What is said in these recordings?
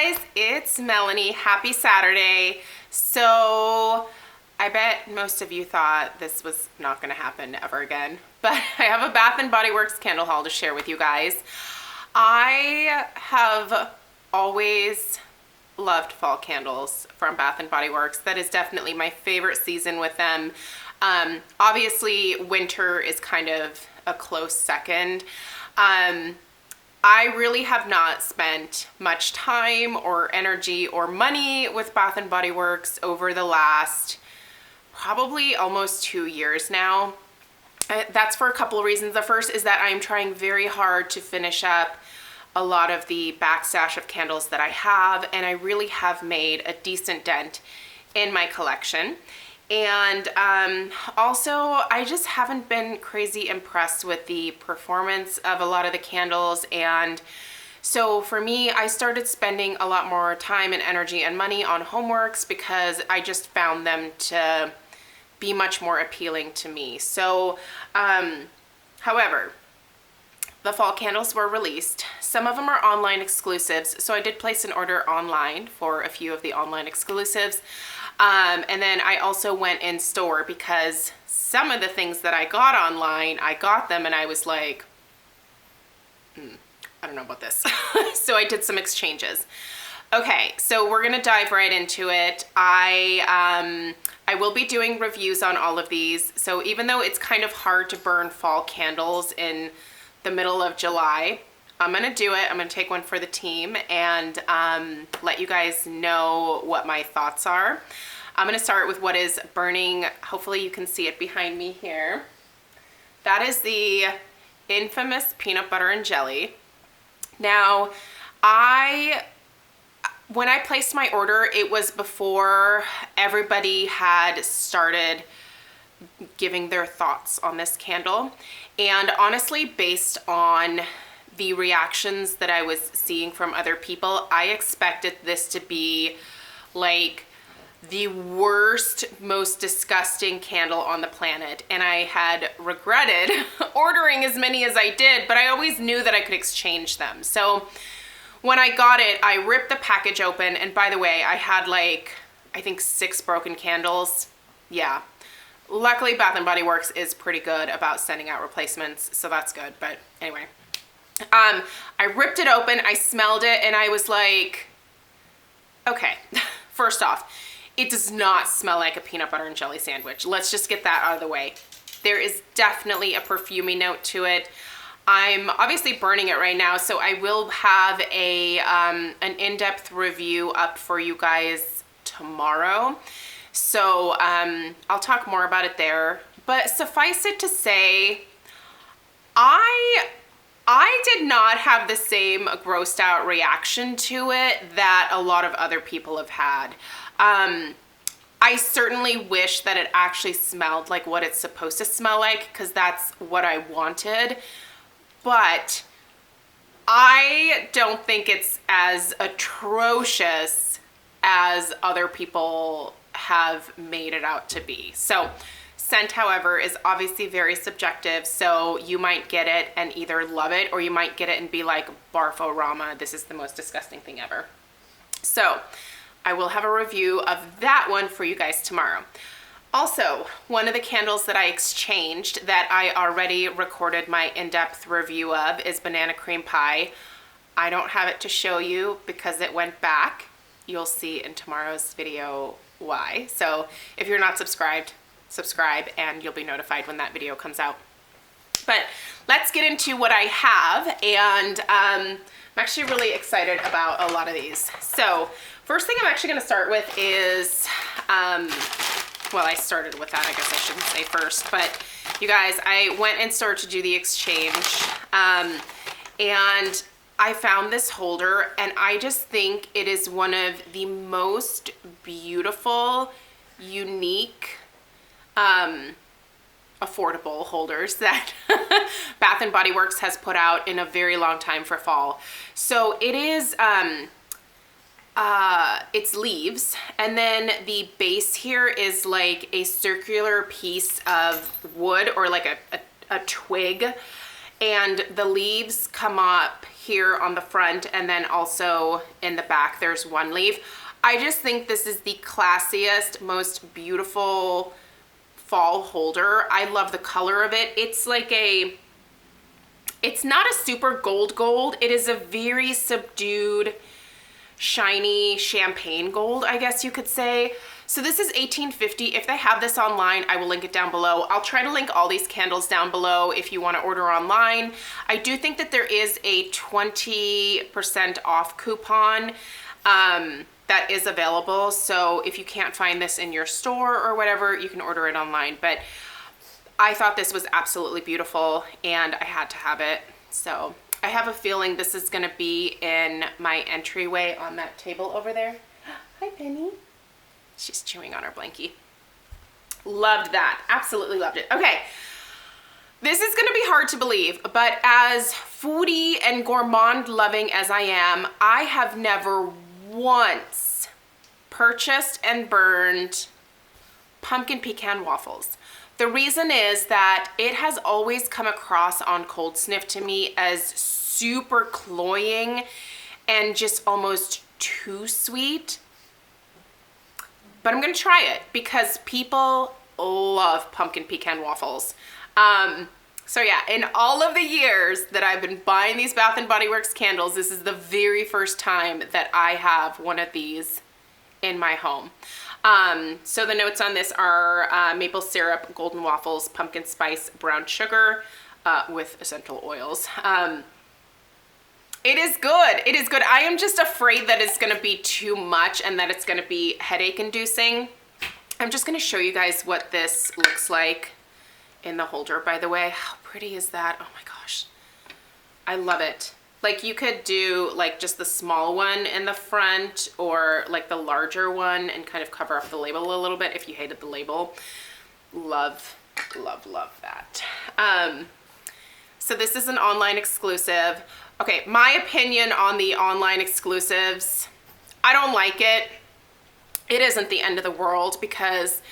guys, it's Melanie. Happy Saturday. So I bet most of you thought this was not going to happen ever again, but I have a Bath & Body Works candle haul to share with you guys. I have always loved fall candles from Bath & Body Works. That is definitely my favorite season with them. Obviously winter is kind of a close second. I really have not spent much time or energy or money with Bath & Body Works over the last probably almost 2 years now. That's for a couple of reasons. The first is that I'm trying very hard to finish up a lot of the backstash of candles that I have, and I really have made a decent dent in my collection. And also, I just haven't been crazy impressed with the performance of a lot of the candles. And so for me, I started spending a lot more time and energy and money on Homeworks because I just found them to be much more appealing to me. So, however, the fall candles were released. Some of them are online exclusives, so I did place an order online for a few of the online exclusives. And then I also went in store because some of the things that I got online, I got them and I was like, I don't know about this. So I did some exchanges. Okay, so we're gonna dive right into it. I will be doing reviews on all of these. So even though it's kind of hard to burn fall candles in the middle of July, I'm gonna do it. I'm gonna take one for the team and let you guys know what my thoughts are. I'm gonna start with what is burning. Hopefully you can see it behind me here. That is the infamous peanut butter and jelly. Now, when I placed my order, it was before everybody had started giving their thoughts on this candle. And honestly, based on the reactions that I was seeing from other people, I expected this to be like the worst, most disgusting candle on the planet. And I had regretted ordering as many as I did, but I always knew that I could exchange them. So when I got it, I ripped the package open. And by the way, I had like, I think 6 broken candles. Yeah. Luckily, Bath & Body Works is pretty good about sending out replacements, so that's good. But anyway, I ripped it open, I smelled it, and I was like, okay, first off, it does not smell like a peanut butter and jelly sandwich. Let's just get that out of the way. There is definitely a perfumey note to it. I'm obviously burning it right now, so I will have an in-depth review up for you guys tomorrow. So I'll talk more about it there. But suffice it to say, I did not have the same grossed out reaction to it that a lot of other people have had. I certainly wish that it actually smelled like what it's supposed to smell like, because that's what I wanted. But I don't think it's as atrocious as other people have made it out to be. So scent, however, is obviously very subjective. So you might get it and either love it, or you might get it and be like, barf-o-rama, this is the most disgusting thing ever. So I will have a review of that one for you guys tomorrow. Also, one of the candles that I exchanged that I already recorded my in-depth review of is Banana Cream Pie. I don't have it to show you because it went back. You'll see in tomorrow's video why. So if you're not subscribed, subscribe and you'll be notified when that video comes out. But let's get into what I have, and I'm actually really excited about a lot of these. So first thing I'm actually going to start with is, well, I started with that, I guess I shouldn't say first, but you guys, I went in store to do the exchange, and I found this holder, and I just think it is one of the most beautiful, unique, affordable holders that Bath & Body Works has put out in a very long time for fall. So it is, it's leaves, and then the base here is like a circular piece of wood or like a twig, and the leaves come up here on the front, and then also in the back there's one leaf. I just think this is the classiest, most beautiful fall holder. I love the color of it. It's like it's not a super gold. It is a very subdued, shiny champagne gold, I guess you could say. So this is $18.50. If they have this online, I will link it down below. I'll try to link all these candles down below if you want to order online. I do think that there is a 20% off coupon that is available. So if you can't find this in your store or whatever, you can order it online. But I thought this was absolutely beautiful and I had to have it. So I have a feeling this is gonna be in my entryway on that table over there. Hi, Penny. She's chewing on her blankie. Loved that, absolutely loved it. Okay, this is gonna be hard to believe, but as foodie and gourmand loving as I am, I have never once purchased and burned pumpkin pecan waffles. The reason is that it has always come across on Cold Sniff to me as super cloying and just almost too sweet. But I'm gonna try it because people love pumpkin pecan waffles. So yeah, in all of the years that I've been buying these Bath & Body Works candles, this is the very first time that I have one of these in my home. So the notes on this are maple syrup, golden waffles, pumpkin spice, brown sugar with essential oils. It is good. It is good. I am just afraid that it's going to be too much and that it's going to be headache inducing. I'm just going to show you guys what this looks like in the holder, by the way. How pretty is that? Oh my gosh. I love it. Like you could do like just the small one in the front or like the larger one and kind of cover up the label a little bit if you hated the label. Love, love, love that. So this is an online exclusive. Okay, my opinion on the online exclusives, I don't like it. It isn't the end of the world because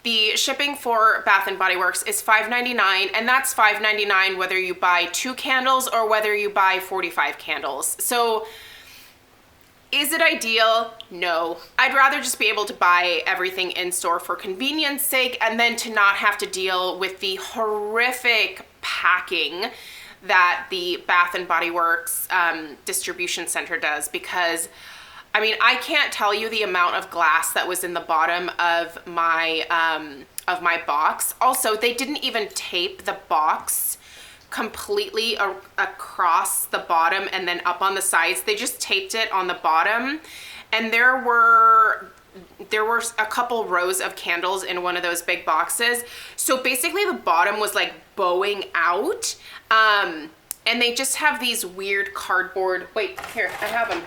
the shipping for Bath & Body Works is $5.99, and that's $5.99 whether you buy 2 candles or whether you buy 45 candles. So is it ideal? No. I'd rather just be able to buy everything in store for convenience sake and then to not have to deal with the horrific packing that the Bath & Body Works distribution center does, because I mean, I can't tell you the amount of glass that was in the bottom of my box. Also, they didn't even tape the box completely across the bottom and then up on the sides. They just taped it on the bottom, and there were a couple rows of candles in one of those big boxes. So basically the bottom was like bowing out, and they just have these weird cardboard, wait, here, I have them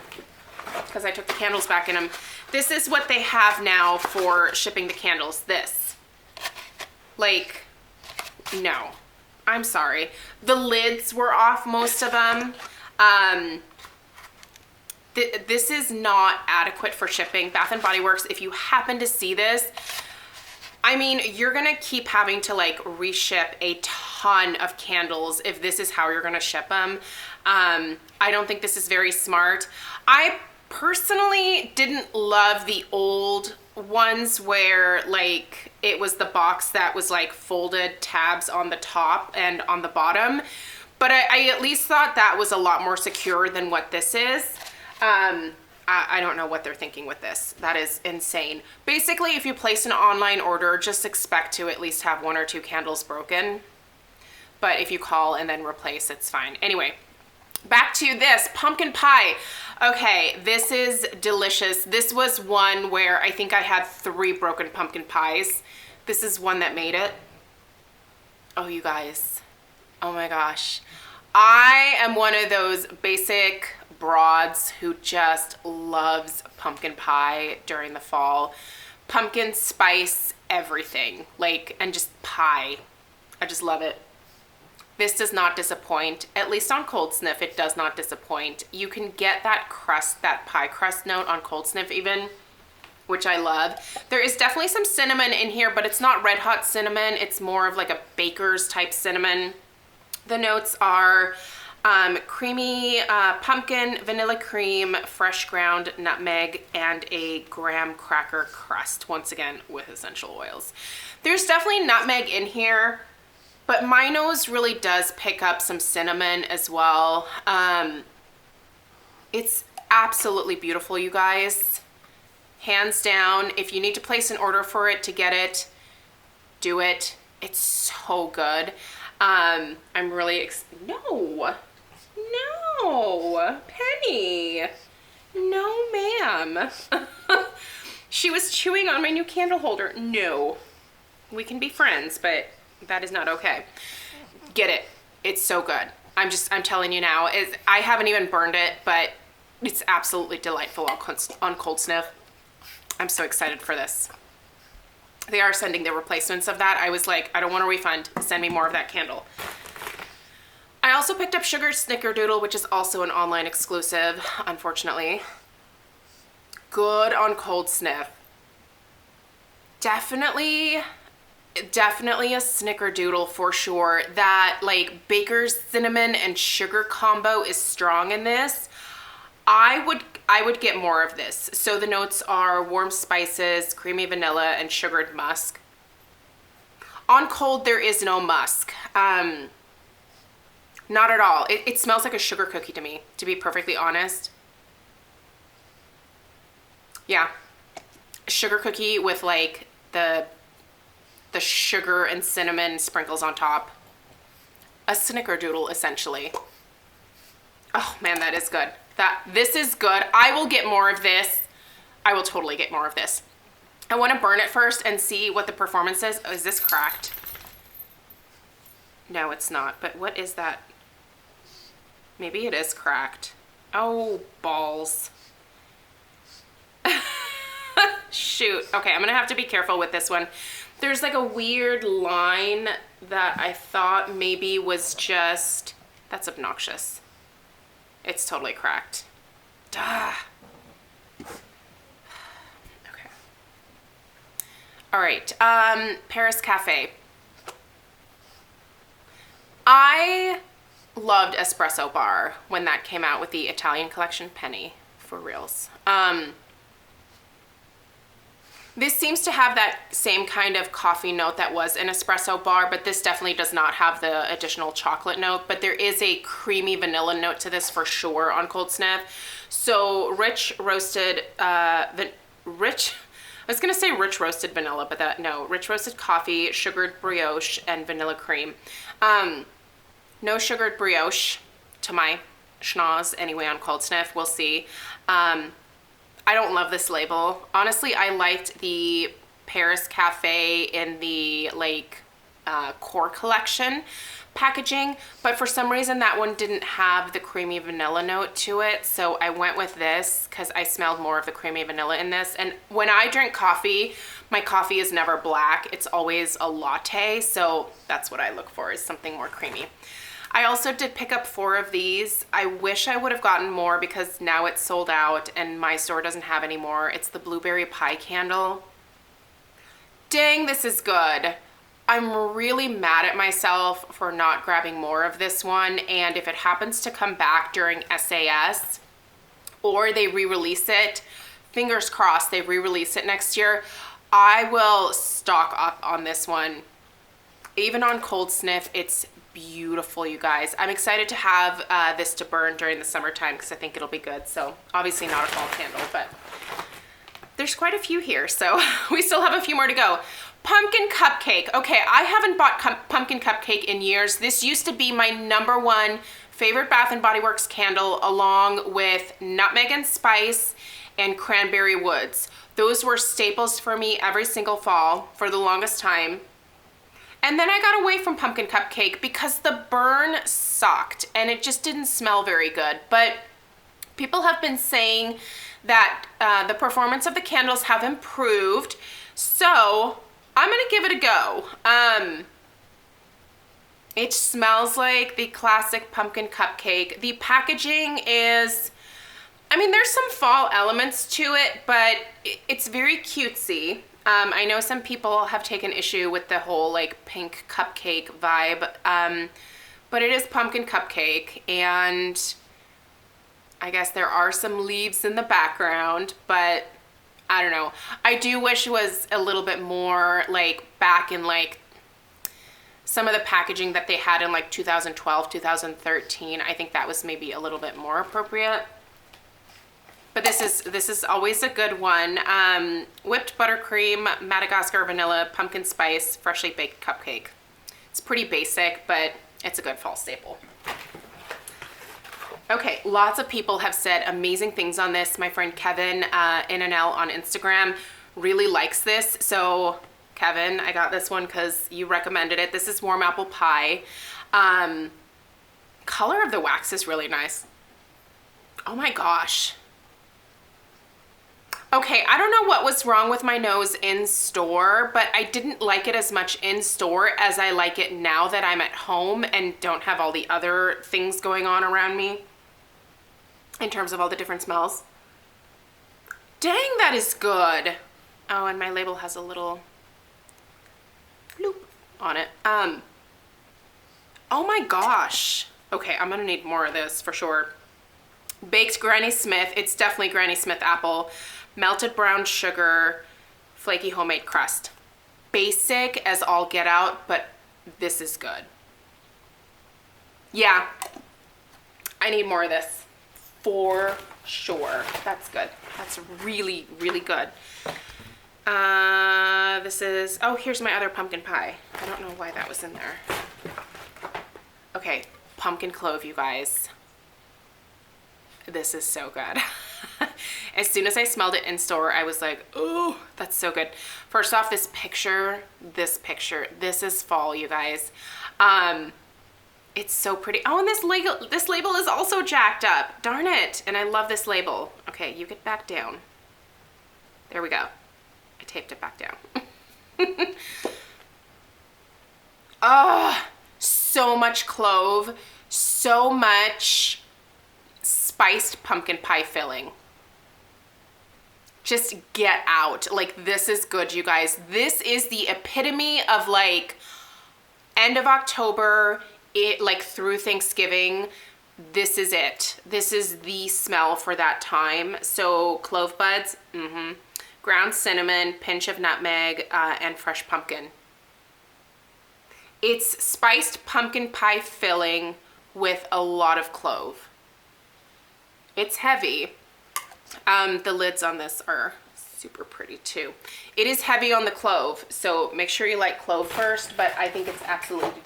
because I took the candles back in them. This is what they have now for shipping the candles. This, like, no, I'm sorry. The lids were off, most of them. This is not adequate for shipping. Bath & Body Works, if you happen to see this, I mean, you're gonna keep having to like reship a ton of candles if this is how you're gonna ship them. I don't think this is very smart. I personally didn't love the old ones where like it was the box that was like folded tabs on the top and on the bottom, but I at least thought that was a lot more secure than what this is. I don't know what they're thinking with this. That is insane. Basically, if you place an online order, just expect to at least have 1 or 2 candles broken. But if you call and then replace, it's fine. Anyway, back to this pumpkin pie. Okay, this is delicious. This was one where I think I had 3 broken pumpkin pies. This is one that made it. Oh, you guys. Oh my gosh. I am one of those basic broads who just loves pumpkin pie during the fall. Pumpkin spice everything, like, and just pie. I just love it. This does not disappoint. At least on Cold Sniff, it does not disappoint. You can get that crust, that pie crust note on Cold Sniff even, which I love. There is definitely some cinnamon in here, but it's not red hot cinnamon. It's more of like a baker's type cinnamon. The notes are creamy pumpkin, vanilla cream, fresh ground nutmeg, and a graham cracker crust, once again with essential oils. There's definitely nutmeg in here, but my nose really does pick up some cinnamon as well. It's absolutely beautiful, you guys. Hands down, if you need to place an order for it to get it, do it. It's so good. I'm really no, Penny, no ma'am. She was chewing on my new candle holder. No, we can be friends, but that is not okay. Get it. It's so good. I'm telling you now, I haven't even burned it, but it's absolutely delightful on Cold Sniff. I'm so excited for this. They are sending the replacements of that. I was like, I don't want a refund. Send me more of that candle. I also picked up Sugar Snickerdoodle, which is also an online exclusive, unfortunately. Good on Cold Sniff. Definitely a Snickerdoodle for sure. That like baker's cinnamon and sugar combo is strong in this. I would get more of this. So the notes are warm spices, creamy vanilla, and sugared musk. On cold, there is no musk. Not at all. It smells like a sugar cookie to me, to be perfectly honest. Yeah. Sugar cookie with like the sugar and cinnamon sprinkles on top. A Snickerdoodle, essentially. Oh man, that is good. This is good. I will get more of this. I will totally get more of this. I want to burn it first and see what the performance is. Oh, is this cracked? No, it's not. But what is that? Maybe it is cracked. Oh, balls. Shoot. Okay, I'm going to have to be careful with this one. There's like a weird line that I thought maybe was just... That's obnoxious. It's totally cracked. Duh. Okay. All right. Paris Cafe. I loved Espresso Bar when that came out with the Italian collection. Penny, for reals. This seems to have that same kind of coffee note that was in Espresso Bar, but this definitely does not have the additional chocolate note, but there is a creamy vanilla note to this for sure on Cold Sniff. So rich roasted, I was gonna say rich roasted vanilla, but no, rich roasted coffee, sugared brioche, and vanilla cream. No sugared brioche to my schnoz anyway on Cold Sniff, we'll see. I don't love this label. Honestly, I liked the Paris Cafe in the like core collection packaging, but for some reason that one didn't have the creamy vanilla note to it, so I went with this because I smelled more of the creamy vanilla in this. And when I drink coffee, my coffee is never black, it's always a latte, so that's what I look for, is something more creamy. I also did pick up 4 of these. I wish I would have gotten more because now it's sold out and my store doesn't have any more. It's the blueberry pie candle. Dang, this is good. I'm really mad at myself for not grabbing more of this one, and if it happens to come back during SAS or they re-release it, fingers crossed they re-release it next year, I will stock up on this one. Even on Cold Sniff, it's beautiful, you guys. I'm excited to have this to burn during the summertime because I think it'll be good. So obviously not a fall candle, but there's quite a few here, so we still have a few more to go. Pumpkin cupcake. Okay, I haven't bought pumpkin cupcake in years. This used to be my #1 favorite Bath & Body Works candle, along with nutmeg and spice and cranberry woods. Those were staples for me every single fall for the longest time. And then I got away from pumpkin cupcake because the burn sucked and it just didn't smell very good. But people have been saying that the performance of the candles have improved, so I'm gonna give it a go. It smells like the classic pumpkin cupcake. The packaging is, I mean, there's some fall elements to it, but it's very cutesy. I know some people have taken issue with the whole like pink cupcake vibe, but it is pumpkin cupcake, and I guess there are some leaves in the background, but I don't know. I do wish it was a little bit more like back in like some of the packaging that they had in like 2012, 2013. I think that was maybe a little bit more appropriate. But this is always a good one. Whipped buttercream, Madagascar vanilla, pumpkin spice, freshly baked cupcake. It's pretty basic, but it's a good fall staple. Okay, lots of people have said amazing things on this. My friend Kevin NNL on Instagram really likes this. So Kevin, I got this one because you recommended it. This is warm apple pie. Color of the wax is really nice. Oh my gosh. Okay, I don't know what was wrong with my nose in store, but I didn't like it as much in store as I like it now that I'm at home and don't have all the other things going on around me in terms of all the different smells. Dang, that is good. Oh, and my label has a little bloop on it. Oh my gosh. Okay, I'm gonna need more of this for sure. Baked Granny Smith. It's definitely Granny Smith apple. Melted brown sugar, flaky homemade crust. Basic as all get out, but this is good. Yeah, I need more of this for sure. That's good. That's really, really good. This is, oh, here's my other pumpkin pie. I don't know why that was in there. Okay, pumpkin clove, you guys. This is so good. As soon as I smelled it in store, I was like, oh, that's so good. First off, this picture, this is fall, you guys. It's so pretty. Oh, and this label is also jacked up. Darn it. And I love this label. Okay, you get back down. There we go. I taped it back down. Oh, so much clove, so much spiced pumpkin pie filling. Just get out. Like, this is good, you guys. This is the epitome of like end of October, like through Thanksgiving. This is it. This is the smell for that time. So clove buds, ground cinnamon, pinch of nutmeg, and fresh pumpkin. It's spiced pumpkin pie filling with a lot of clove. It's heavy. The lids on this are super pretty too. It is heavy on the clove, so make sure you like clove first, but I think it's absolutely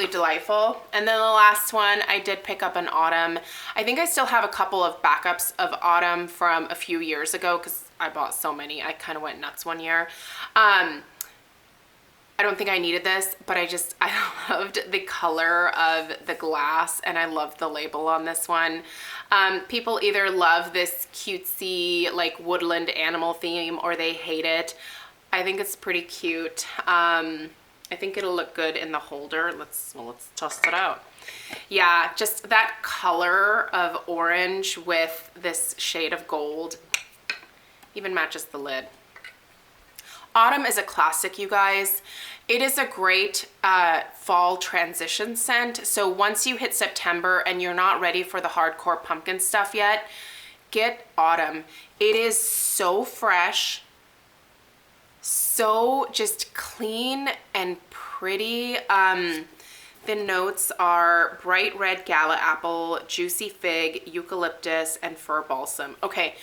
delightful. And then the last one, I did pick up an autumn. I think I still have a couple of backups of autumn from a few years ago because I bought so many. I kind of went nuts one year. I don't think I needed this, but I loved the color of the glass, and I loved the label on this one. People either love this cutesy like woodland animal theme or they hate it. I think it's pretty cute. I think it'll look good in the holder. Let's test it out. Yeah, just that color of orange with this shade of gold even matches the lid. Autumn is a classic, you guys. It is a great fall transition scent. So once you hit September and you're not ready for the hardcore pumpkin stuff yet, get autumn. It is so fresh, so just clean and pretty. The notes are bright red gala apple, juicy fig, eucalyptus, and fir balsam. Okay,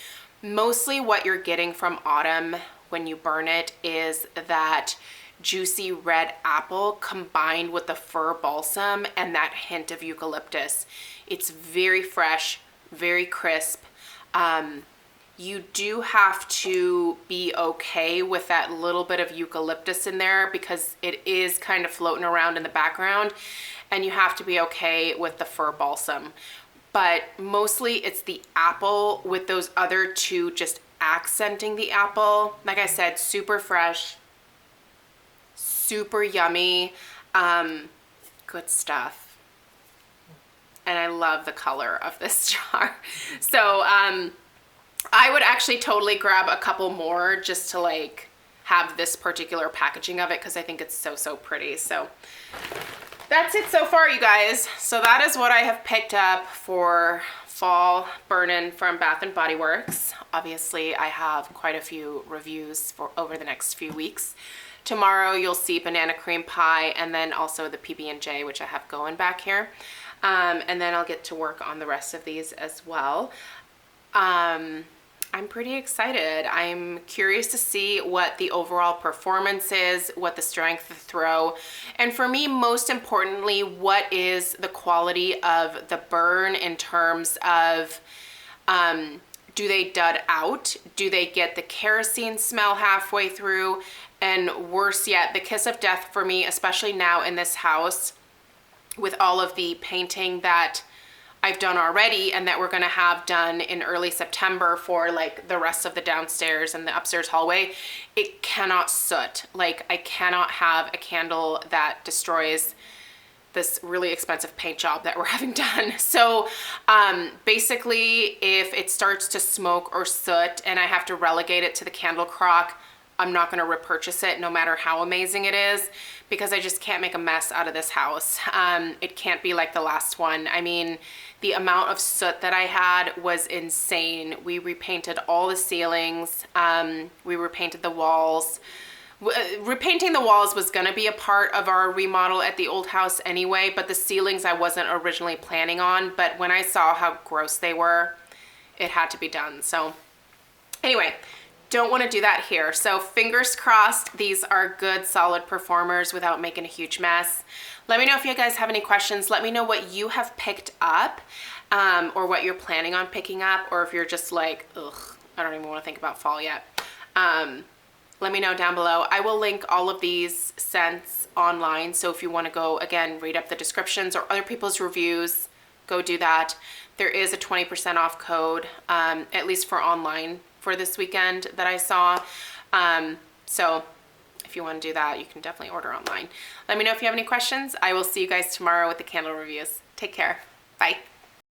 mostly what you're getting from autumn when you burn it is that juicy red apple combined with the fir balsam and that hint of eucalyptus. It's very fresh, very crisp. You do have to be okay with that little bit of eucalyptus in there because it is kind of floating around in the background, and you have to be okay with the fir balsam. But mostly it's the apple with those other two just accenting the apple. Like I said, super fresh, super yummy, good stuff. And I love the color of this jar. So I would actually totally grab a couple more just to like have this particular packaging of it because I think it's so pretty. So that's it so far, you guys. So that is what I have picked up for fall burn-in from Bath & Body Works. Obviously, I have quite a few reviews for over the next few weeks. Tomorrow, you'll see banana cream pie and then also the PB&J, which I have going back here. And then I'll get to work on the rest of these as well. I'm pretty excited. I'm curious to see what the overall performance is, what the strength of the throw, and for me, most importantly, what is the quality of the burn in terms of, do they dud out? Do they get the kerosene smell halfway through? And worse yet, the kiss of death for me, especially now in this house, with all of the painting that I've done already and that we're gonna have done in early September for like the rest of the downstairs and the upstairs hallway, it cannot soot. Like, I cannot have a candle that destroys this really expensive paint job that we're having done. So basically, if it starts to smoke or soot and I have to relegate it to the candle crock, I'm not gonna repurchase it no matter how amazing it is, because I just can't make a mess out of this house. It can't be like the last one. I mean, the amount of soot that I had was insane. We repainted all the ceilings. We repainted the walls. Repainting the walls was gonna be a part of our remodel at the old house anyway, but the ceilings I wasn't originally planning on. But when I saw how gross they were, it had to be done. So anyway, don't want to do that here. So fingers crossed these are good, solid performers without making a huge mess. Let me know if you guys have any questions. Let me know what you have picked up, or what you're planning on picking up, or if you're just like, ugh, I don't even want to think about fall yet. Let me know down below. I will link all of these scents online, so if you want to go, again, read up the descriptions or other people's reviews, go do that. There is a 20% off code, at least for online, for this weekend that I saw. So if you want to do that, you can definitely order online. Let me know if you have any questions. I will see you guys tomorrow with the candle reviews. Take care. Bye.